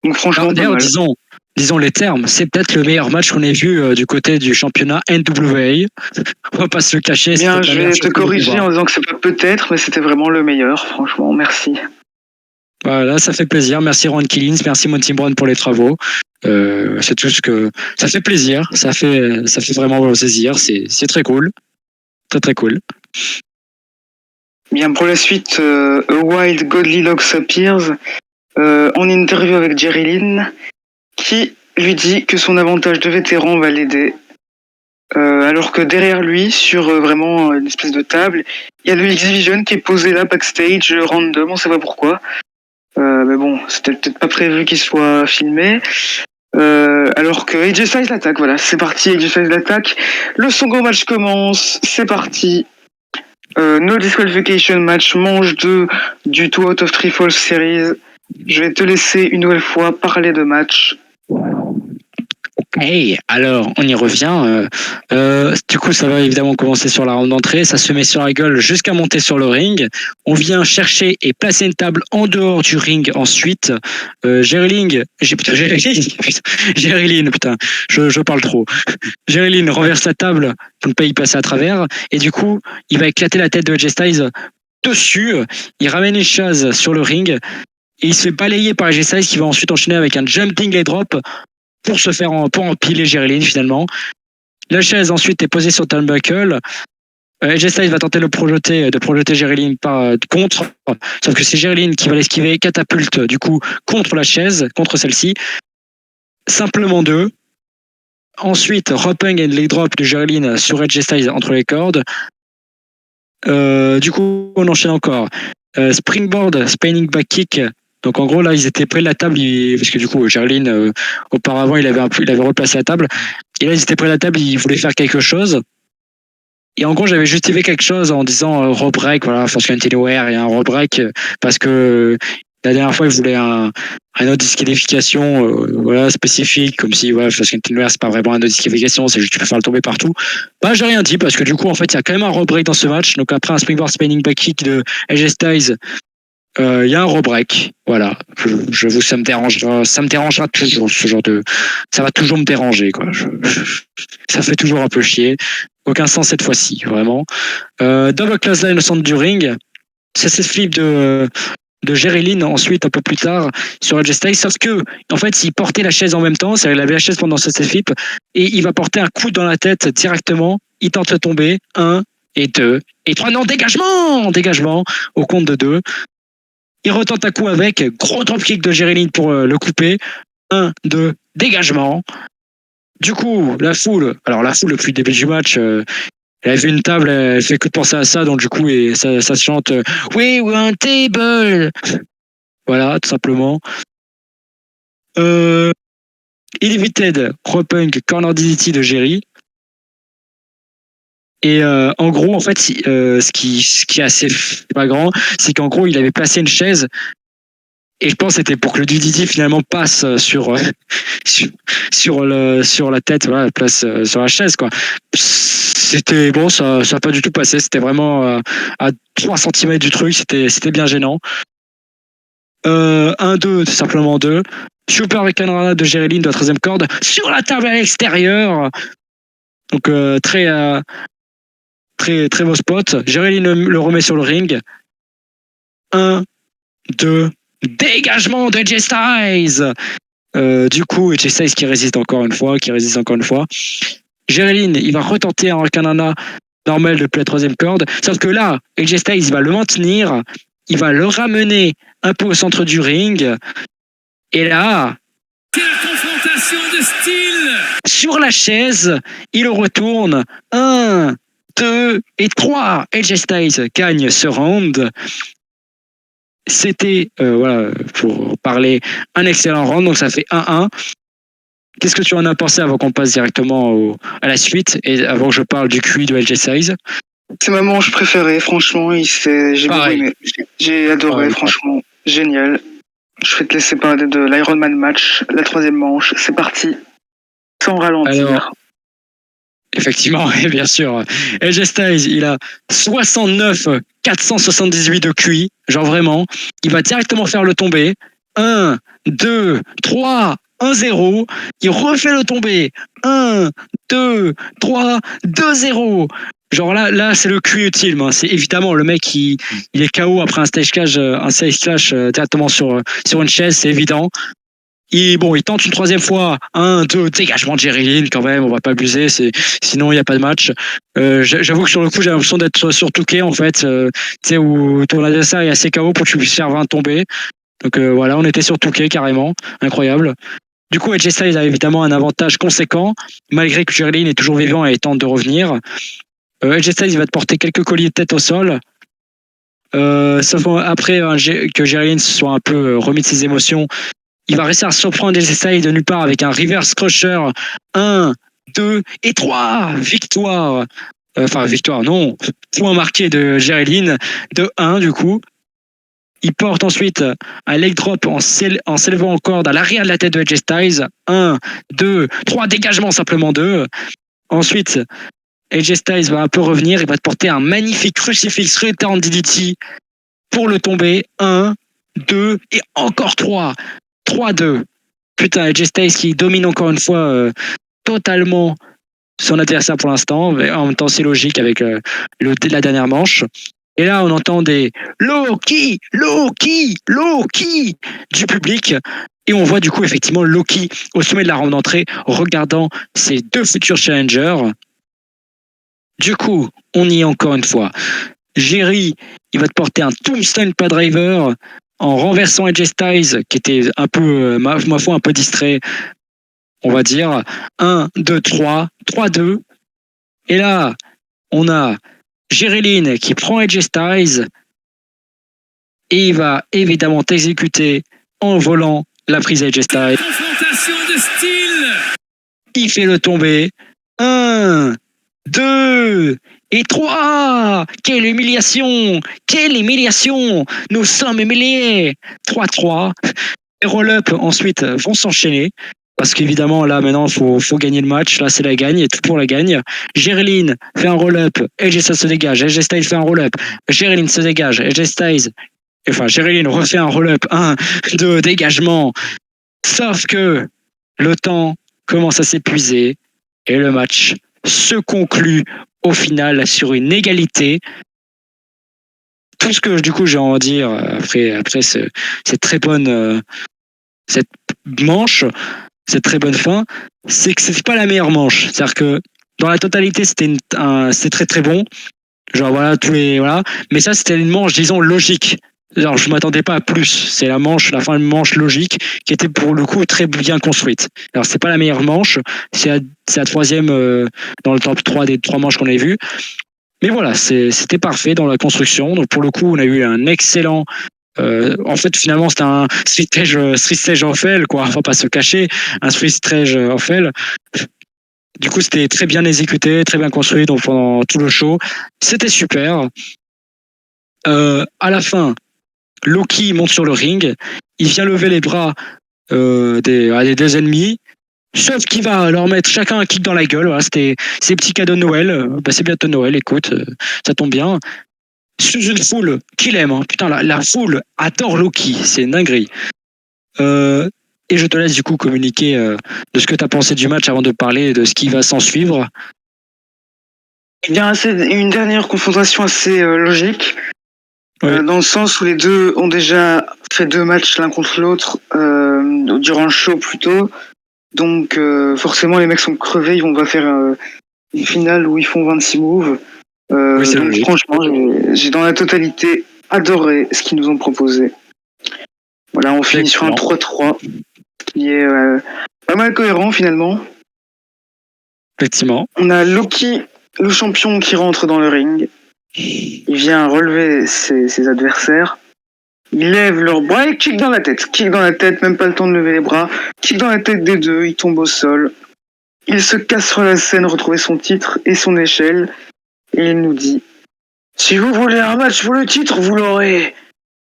Donc franchement, d'ailleurs, disons les termes. C'est peut-être le meilleur match qu'on ait vu du côté du championnat NWA. On va pas se le cacher. Bien, je vais te corriger en disant que c'est pas peut-être, mais c'était vraiment le meilleur. Franchement, merci. Voilà, ça fait plaisir. Merci Ron Killings, merci Monty Brown pour les travaux. C'est tout ce que ça fait plaisir. Ça fait vraiment saisir. C'est très cool, très très cool. Bien, pour la suite, A Wild Godly Locks appears en interview avec Jerry Lynn, qui lui dit que son avantage de vétéran va l'aider. Alors que derrière lui, sur vraiment une espèce de table, il y a le X-Division qui est posé là backstage, random, on sait pas pourquoi. Mais bon, c'était peut-être pas prévu qu'il soit filmé. Alors que AJ Styles l'attaque, voilà, c'est parti, AJ Styles l'attaque. Le second match commence, c'est parti. No disqualification match, manche 2 du 2 out of 3 Falls Series. Je vais te laisser une nouvelle fois parler de match. Hey, alors on y revient. Du coup, ça va évidemment commencer sur la ronde d'entrée. Ça se met sur la gueule jusqu'à monter sur le ring. On vient chercher et placer une table en dehors du ring ensuite. Jerry Lynn, putain, je parle trop. Jerry Lynn renverse la table pour ne pas y passer à travers. Et du coup, il va éclater la tête de AJ Styles dessus, il ramène une chaise sur le ring et il se fait balayer par AJ Styles qui va ensuite enchaîner avec un jumping leg drop pour empiler Jerry Lynn finalement. La chaise ensuite est posée sur le turnbuckle. AJ Styles va tenter de projeter Jerry Lynn contre, sauf que c'est Jerry Lynn qui va l'esquiver, catapulte du coup contre la chaise, contre celle-ci. Simplement 2. Ensuite, roping and leg drop de Jerry Lynn sur AJ Styles entre les cordes. Du coup, on enchaîne encore. Springboard, spinning back kick. Donc en gros là, ils étaient près de la table, parce que du coup, Jerry Lynn, auparavant, il avait replacé la table. Et là, ils étaient près de la table, ils voulaient faire quelque chose. Et en gros, j'avais justifié quelque chose en disant rope break, voilà, First Anywhere, il y a un rope break parce que la dernière fois, ils voulaient un autre disqualification voilà, spécifique, comme si voilà, First Anywhere, c'est pas vraiment un autre disqualification, c'est juste tu peux faire le tomber partout. Bah, j'ai rien dit parce que du coup, en fait, il y a quand même un rope break dans ce match. Donc après un springboard spinning back kick de AJ Styles, il y a un rope break. Voilà, j'avoue, ça me dérangera toujours ce genre de, ça va toujours me déranger quoi. Ça fait toujours un peu chier. Aucun sens cette fois-ci, vraiment. Double clothesline au centre du ring. C'est cette flip de Jerry Lynn ensuite un peu plus tard sur AJ Styles, sauf que en fait il portait la chaise en même temps, c'est-à-dire il avait la chaise pendant cette flip et il va porter un coup dans la tête directement. Il tente de tomber 1 et 2 et 3. Non, dégagement au compte de 2. Il retente un coup avec gros dropkick de Jerry Lynn pour le couper. 1, 2, dégagement. Du coup, la foule depuis le début du match, elle avait vu une table, elle fait que de penser à ça, donc du coup, et ça chante We want table. Voilà, tout simplement. Elevated, Roping, Corner DDT de Jerry. Et en gros, en fait, ce qui est assez flagrant, c'est qu'en gros, il avait placé une chaise. Et je pense que c'était pour que le DDT finalement passe sur la tête, voilà, place sur la chaise quoi. C'était bon, ça a pas du tout passé. C'était vraiment à 3 cm du truc. C'était bien gênant. 1-2, c'est simplement 2. Super avec Canada de Jerry Lynn de la 13e corde sur la table à l'extérieur. Donc très beau spot. Jerry Lynn le remet sur le ring. 1, 2. Dégagement de AJ Styles. Du coup, AJ Styles qui résiste encore une fois. Jerry Lynn, il va retenter un Canana normal depuis la 3e corde. Sauf que là, AJ Styles, il va le maintenir. Il va le ramener un peu au centre du ring. Et là, quelle confrontation de style! Sur la chaise, il le retourne. 1, 2 et 3. AJ Styles gagne ce round. C'était, voilà, pour parler, un excellent round, donc ça fait 1-1. Qu'est-ce que tu en as pensé avant qu'on passe directement à la suite et avant que je parle du QI de LJ Styles? C'est ma manche préférée, franchement, j'ai beaucoup aimé. J'ai adoré, franchement, génial. Je vais te laisser parler de l'Ironman match, la 3e manche, c'est parti, sans ralentir. Alors, effectivement, bien sûr. AJ Styles, il a 69 478 de QI, genre vraiment. Il va directement faire le tomber. 1, 2, 3, 1-0. Il refait le tomber. 1, 2, 3, 2-0. Genre là c'est le QI ultime. Hein. C'est évidemment le mec, il est KO après un stage clash directement sur une chaise, c'est évident. Il tente une 3e fois, 1, 2, dégagement de Jerry Lynn quand même, on va pas abuser, sinon il n'y a pas de match. J'avoue que sur le coup j'ai l'impression d'être sur Touquet en fait, tu sais, où ton adversaire est assez KO pour que tu puisses faire 20 tomber. Donc voilà, on était sur Touquet carrément, incroyable. Du coup, AJ Styles a évidemment un avantage conséquent, malgré que Jerry Lynn est toujours vivant et tente de revenir. AJ Styles va te porter quelques colliers de tête au sol. Sauf après que Jerry Lynn se soit un peu remis de ses émotions, il va réussir à surprendre AJ Styles de nulle part avec un reverse crusher. 1, 2 et 3. Victoire. Victoire, non. Point marqué de Jerry Lynn de 1 du coup. Il porte ensuite un leg drop en s'élevant en corde à l'arrière de la tête de AJ Styles. 1, 2, 3, dégagement simplement 2. Ensuite, AJ Styles va un peu revenir. Il va te porter un magnifique crucifix return DDT pour le tomber. 1, 2 et encore 3. 3-2. Putain, AJ Styles qui domine encore une fois totalement son adversaire pour l'instant. Mais en même temps, c'est logique avec la dernière manche. Et là, on entend des Loki, Loki, Loki du public. Et on voit du coup effectivement Loki au sommet de la rampe d'entrée regardant ses deux futurs challengers. Du coup, on y est encore une fois. Jerry, il va te porter un Tombstone Piledriver en renversant AJ Styles, qui était un peu, ma foi, un peu distrait, on va dire. 1, 2, 3, 3-2. Et là, on a Jerry Lynn qui prend AJ Styles et il va évidemment t'exécuter en volant la prise AJ Styles. Confrontation de style. Il fait le tomber. 1, 2 et 3. Quelle humiliation! Quelle humiliation! Nous sommes humiliés. 3-3. Les roll-up ensuite vont s'enchaîner. Parce qu'évidemment, là, maintenant, il faut gagner le match. Là, c'est la gagne, et tout pour la gagne. Geraldine fait un roll-up, AJ Styles se dégage. AJ Styles fait un roll-up, Geraldine se dégage. AJ Styles, enfin, Geraldine refait un roll-up, 1, 2, dégagement. Sauf que le temps commence à s'épuiser et le match se conclut au final sur une égalité. Tout ce que du coup j'ai envie de dire après cette très bonne cette manche, cette très bonne fin, c'est que c'est pas la meilleure manche. C'est-à-dire que dans la totalité c'était très très bon. Genre voilà voilà, mais ça c'était une manche disons logique. Alors je m'attendais pas à plus. C'est la fin de manche logique qui était pour le coup très bien construite. Alors c'est pas la meilleure manche, c'est la troisième dans le top 3 des 3 manches qu'on avait vues. Mais voilà, c'était parfait dans la construction. Donc pour le coup, on a eu un excellent. En fait, finalement, c'était un street stage off L, quoi. Faut pas se cacher, un street stage off L. Du coup, c'était très bien exécuté, très bien construit. Donc pendant tout le show, c'était super. À la fin, Loki monte sur le ring, il vient lever les bras des deux ennemis, sauf qu'il va leur mettre chacun un kick dans la gueule. Voilà, c'était ses petits cadeaux de Noël. C'est bientôt Noël, écoute, ça tombe bien. Sous une foule qu'il aime, hein. Putain, la foule adore Loki, c'est une dinguerie. Et je te laisse du coup communiquer de ce que tu as pensé du match avant de parler de ce qui va s'en suivre. Eh bien, c'est une dernière confrontation assez logique. Ouais. Dans le sens où les deux ont déjà fait 2 matchs l'un contre l'autre durant le show plutôt. Donc forcément les mecs sont crevés, ils vont pas faire une finale où ils font 26 moves. Oui, c'est donc logique. franchement, j'ai dans la totalité adoré ce qu'ils nous ont proposé. Voilà, on finit sur un 3-3 qui est pas mal cohérent finalement. Effectivement. On a Loki, le champion, qui rentre dans le ring. Il vient relever ses adversaires. Il lève leurs bras et kick dans la tête. Kick dans la tête, même pas le temps de lever les bras. Kick dans la tête des deux, il tombe au sol. Il se casse sur la scène, retrouver son titre et son échelle. Et il nous dit: si vous voulez un match pour le titre, vous l'aurez.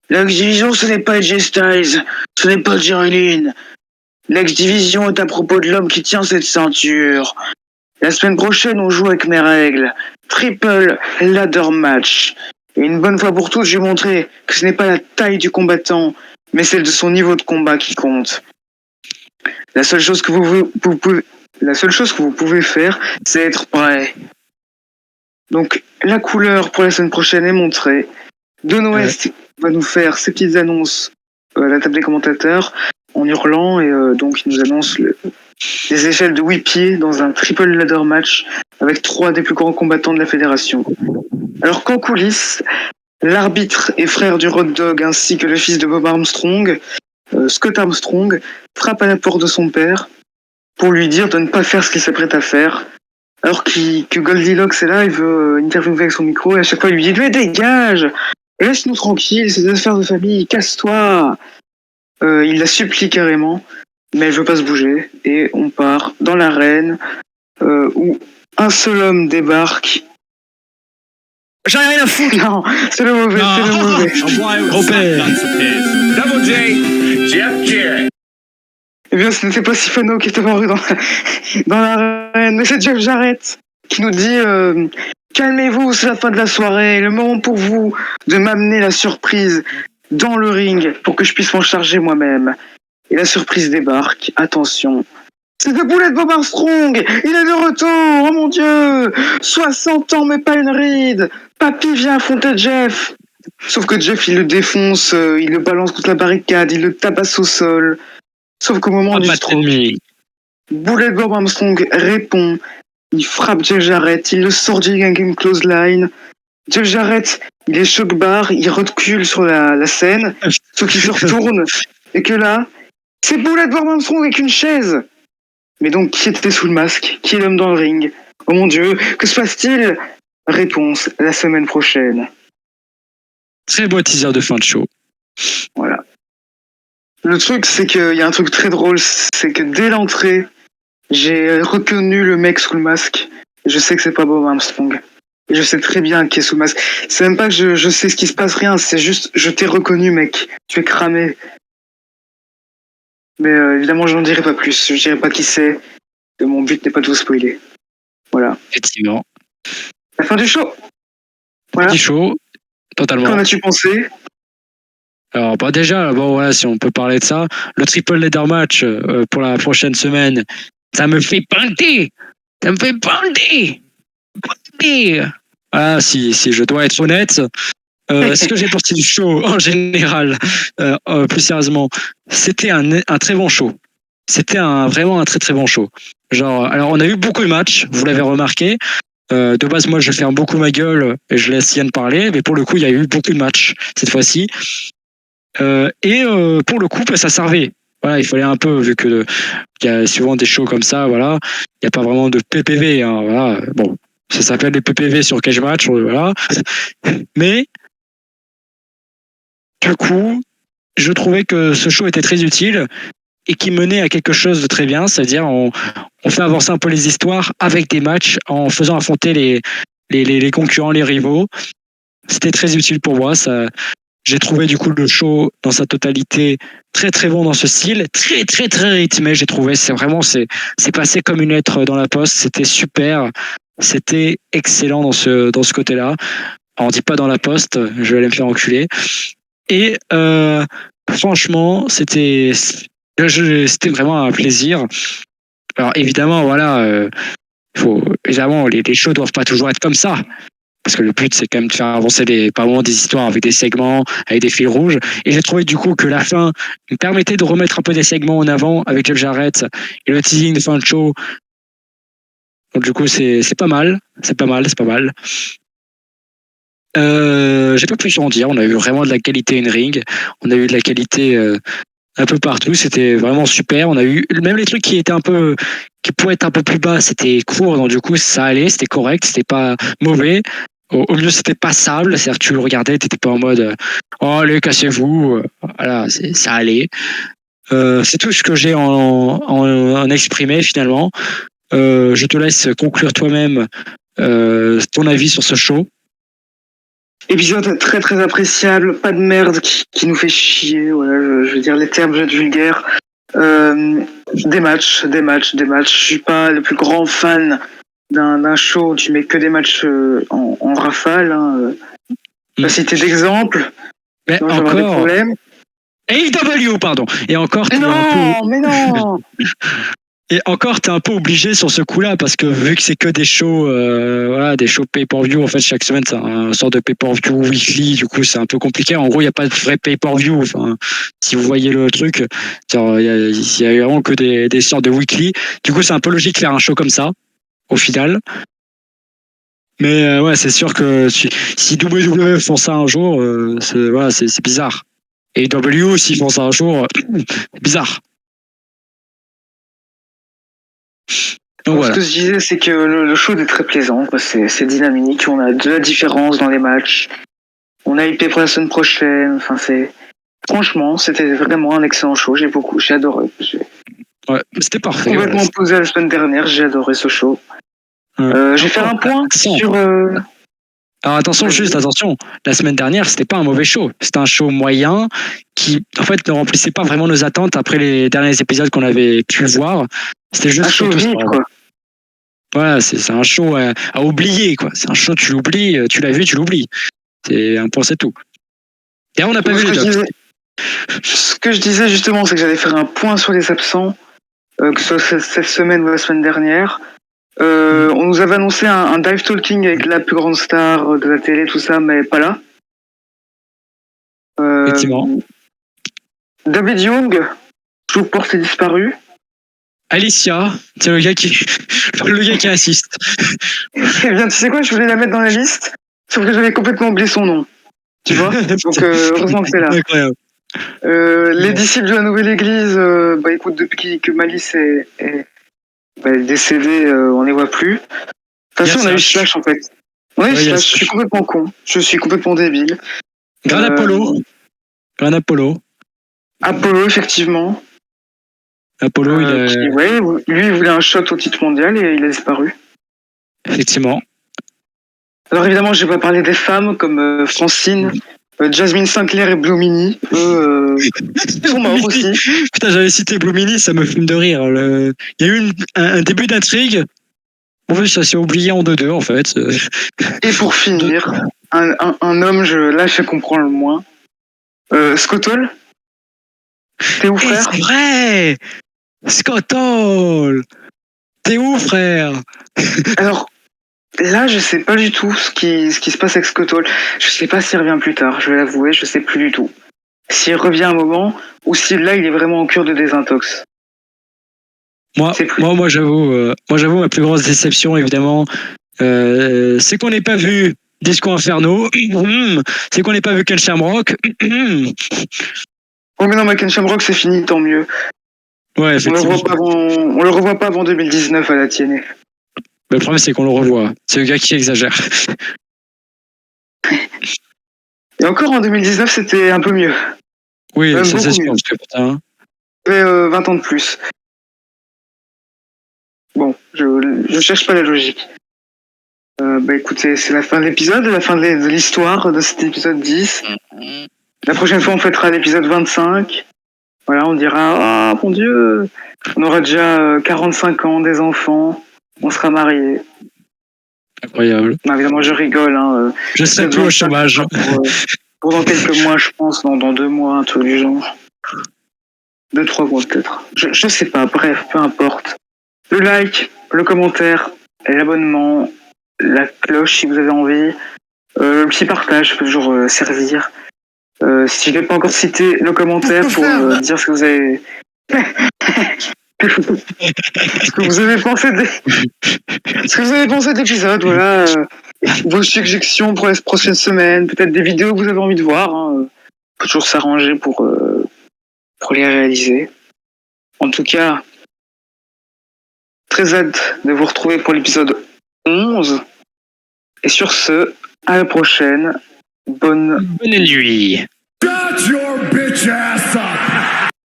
L'X-Division, ce n'est pas AJ Styles, ce n'est pas Jerry Lynn. L'X-Division est à propos de l'homme qui tient cette ceinture. La semaine prochaine, on joue avec mes règles. Triple ladder match. Et une bonne fois pour toutes, je vais montrer que ce n'est pas la taille du combattant, mais celle de son niveau de combat qui compte. La seule chose que vous pouvez faire, c'est être prêt. Donc, la couleur pour la semaine prochaine est montrée. Don West va nous faire ses petites annonces à la table des commentateurs en hurlant, et donc il nous annonce les échelles de 8 pieds dans un triple ladder match avec 3 des plus grands combattants de la fédération. Alors qu'en coulisses, l'arbitre et frère du Road Dogg ainsi que le fils de Bob Armstrong, Scott Armstrong, frappe à la porte de son père pour lui dire de ne pas faire ce qu'il s'apprête à faire. Alors que Goldilocks est là, il veut interviewer avec son micro et à chaque fois il lui dit: mais dégage, laisse-nous tranquille, c'est des affaires de famille, casse-toi. Il la supplie carrément, mais elle veut pas se bouger et on part dans l'arène où un seul homme débarque. J'en ai rien à foutre. Non, c'est le mauvais, c'est le mauvais. Robert. Double J, Jeff Jarrett. Eh bien, ce n'était pas Sifano qui était mort dans l'arène, mais c'est Jeff Jarrett qui nous dit calmez-vous, c'est la fin de la soirée, le moment pour vous de m'amener la surprise dans le ring pour que je puisse m'en charger moi-même. Et la surprise débarque, attention, C'est le boulet de Bob Armstrong. Il est de retour. Oh mon Dieu. 60 ans, mais pas une ride. Papy vient affronter Jeff. Sauf que Jeff, il le défonce, il le balance contre la barricade, il le tabasse au sol. Sauf qu'au moment du stroke, boulet de Bob Armstrong répond. Il frappe Jeff Jarrett, il le sort du Game Clothesline. Jeff Jarrett, il est choc barre, il recule sur la scène, sauf qu'il se retourne, et que là, c'est boulet de Bob Armstrong avec une chaise. Mais donc, qui était sous le masque? Qui est l'homme dans le ring? Oh mon Dieu, que se passe-t-il? Réponse, la semaine prochaine. Très beau teaser de fin de show. Voilà. Le truc, c'est qu'il y a un truc très drôle, c'est que dès l'entrée, j'ai reconnu le mec sous le masque. Et je sais que c'est pas Bob Armstrong. Et je sais très bien qui est sous le masque. C'est même pas que je sais ce qui se passe, rien. C'est juste, je t'ai reconnu, mec. Tu es cramé. Mais évidemment, je n'en dirai pas plus. Je dirai pas qui c'est. Et mon but n'est pas de vous spoiler. Voilà. Effectivement. La fin du show. Voilà. Petit show. Totalement. Qu'en as-tu pensé? Alors déjà, bon voilà, si on peut parler de ça, le triple leader match pour la prochaine semaine, ça me fait panter. Ah, si je dois être honnête, ce que j'ai pensé du show en général, plus sérieusement, c'était un très bon show. C'était vraiment un très très bon show. Genre, alors on a eu beaucoup de matchs, vous l'avez remarqué. De base, moi, je ferme beaucoup ma gueule et je laisse Yann parler, mais pour le coup, il y a eu beaucoup de matchs cette fois-ci. Et pour le coup, ça servait. Voilà, il fallait un peu, vu que il y a souvent des shows comme ça, voilà, il n'y a pas vraiment de PPV, hein, voilà. Bon, ça s'appelle des PPV sur Cage Match, voilà. Mais du coup, je trouvais que ce show était très utile et qui menait à quelque chose de très bien, c'est-à-dire on fait avancer un peu les histoires avec des matchs en faisant affronter les concurrents, les rivaux. C'était très utile pour moi. J'ai trouvé du coup le show dans sa totalité très très bon dans ce style, très très très rythmé. J'ai trouvé, c'est passé comme une lettre dans la poste. C'était super, c'était excellent dans ce côté-là. Alors, on dit pas dans la poste, je vais aller me faire enculer. Et franchement, c'était vraiment un plaisir. Alors évidemment, voilà, évidemment, les shows doivent pas toujours être comme ça. Parce que le but, c'est quand même de faire avancer des histoires avec des segments, avec des fils rouges. Et j'ai trouvé du coup que la fin me permettait de remettre un peu des segments en avant avec Jeff Jarrett et le teasing de fin de show. Donc du coup, c'est pas mal. C'est pas mal. J'ai pas plus à en dire. On a eu vraiment de la qualité in-ring. On a eu de la qualité un peu partout. C'était vraiment super. On a eu même les trucs qui pourraient être un peu plus bas. C'était court. Donc du coup, ça allait. C'était correct. C'était pas mauvais. Au mieux, c'était passable. C'est-à-dire que tu le regardais, t'étais pas en mode oh, allez, cassez-vous. Voilà, ça allait. C'est tout ce que j'ai en exprimé finalement. Je te laisse conclure toi-même ton avis sur ce show. Épisode très très appréciable, pas de merde qui nous fait chier, voilà, je veux dire les termes vulgaires. Des matchs. Je suis pas le plus grand fan d'un show où tu mets que des matchs en rafale. Hein. Je vais citer d'exemples. Mais sinon j'aurai des problèmes. AEW, pardon. Et encore, mais non. Et encore, t'es un peu obligé sur ce coup-là parce que vu que c'est que des shows, des shows pay-per-view, en fait, chaque semaine, c'est un sort de pay-per-view weekly, du coup, c'est un peu compliqué. En gros, il n'y a pas de vrai pay-per-view. Enfin, si vous voyez le truc, il y a vraiment que des sortes de weekly. Du coup, c'est un peu logique de faire un show comme ça, au final. Mais ouais, c'est sûr que si WWE font ça un jour, c'est bizarre. Et W, s'ils font ça un jour, c'est bizarre. Donc, voilà. Ce que je disais, c'est que le show est très plaisant, quoi. C'est dynamique, on a de la différence dans les matchs, on a IP pour la semaine prochaine, enfin franchement, c'était vraiment un excellent show, j'ai adoré. Ouais, c'était parfait. Complètement posé la semaine dernière, j'ai adoré ce show. Je vais faire un point sur... Alors attention, la semaine dernière, c'était pas un mauvais show. C'était un show moyen qui, en fait, ne remplissait pas vraiment nos attentes après les derniers épisodes qu'on avait pu voir. C'était juste un show vide, quoi. Voilà, c'est un show à oublier, quoi. C'est un show, tu l'oublies, tu l'as vu, tu l'oublies. C'est un point, c'est tout. Et on n'a pas vu les autres. Ce que je disais justement, c'est que j'allais faire un point sur les absents. que ce soit cette semaine ou la semaine dernière. On nous avait annoncé un dive talking avec la plus grande star de la télé, tout ça, mais pas là. Effectivement. David Young, toujours porté disparu. Alicia, c'est le gars qui assiste. Eh bien, tu sais quoi, je voulais la mettre dans la liste, sauf que j'avais complètement oublié son nom. Tu vois. Donc heureusement que c'est là. Incroyable. Les disciples de la Nouvelle Église, bah écoute, depuis que Malice est décédé, on les voit plus. De toute façon, on a eu Slash en fait. On a eu Slash, je suis complètement con. Je suis complètement débile. Gran Apollo. Apollo, effectivement. Apollo, lui, il voulait un shot au titre mondial et il a disparu. Effectivement. Alors évidemment, je vais pas parler des femmes comme Francine, Jasmine Sinclair et Blue Mini. Eux, ils sont morts aussi. Putain, j'avais cité Blue Mini, ça me fume de rire. Il y a eu un début d'intrigue. En fait, ça s'est oublié en 2-2, en fait. Et pour finir, un homme, là, je comprends le moins. Scott Hall. T'es où, frère? C'est vrai! Scott Hall! T'es où, frère? Alors, là, je sais pas du tout ce qui se passe avec Scott Hall. Je sais pas s'il revient plus tard, je vais l'avouer, je sais plus du tout. S'il revient un moment, ou si là, il est vraiment en cure de désintox. Moi, j'avoue, ma plus grosse déception, évidemment, c'est qu'on n'ait pas vu Disco Inferno, c'est qu'on n'ait pas vu Ken Shamrock. Oh mais non, Ken Shamrock, c'est fini, tant mieux. Ouais, effectivement. On le revoit pas avant 2019 à la TNA. Le problème, c'est qu'on le revoit. C'est le gars qui exagère. Et encore en 2019, c'était un peu mieux. Oui, ça c'est sûr. Parce que, putain. Il avait 20 ans de plus. Bon, je cherche pas la logique. Bah écoutez, c'est la fin de l'épisode, la fin de l'histoire de cet épisode 10. La prochaine fois, on fêtera l'épisode 25. Voilà, on dira, oh mon Dieu, on aura déjà 45 ans, des enfants, on sera mariés. Incroyable. Non, évidemment, je rigole. Hein. Je serai plus au chômage. Pour dans quelques mois, je pense, dans 2 mois, un truc du genre. 2-3 mois peut-être. Je sais pas, bref, peu importe. Le like, le commentaire, l'abonnement, la cloche si vous avez envie, le petit partage peut toujours servir. Si je n'ai pas encore cité le commentaire pour dire ce que vous avez... ce que vous avez pensé de l'épisode, voilà. Vos suggestions pour les prochaines semaines, peut-être des vidéos que vous avez envie de voir. Hein. On peut toujours s'arranger pour les réaliser. En tout cas, très hâte de vous retrouver pour l'épisode 11. Et sur ce, à la prochaine. Bonne nuit. Shut your bitch ass up!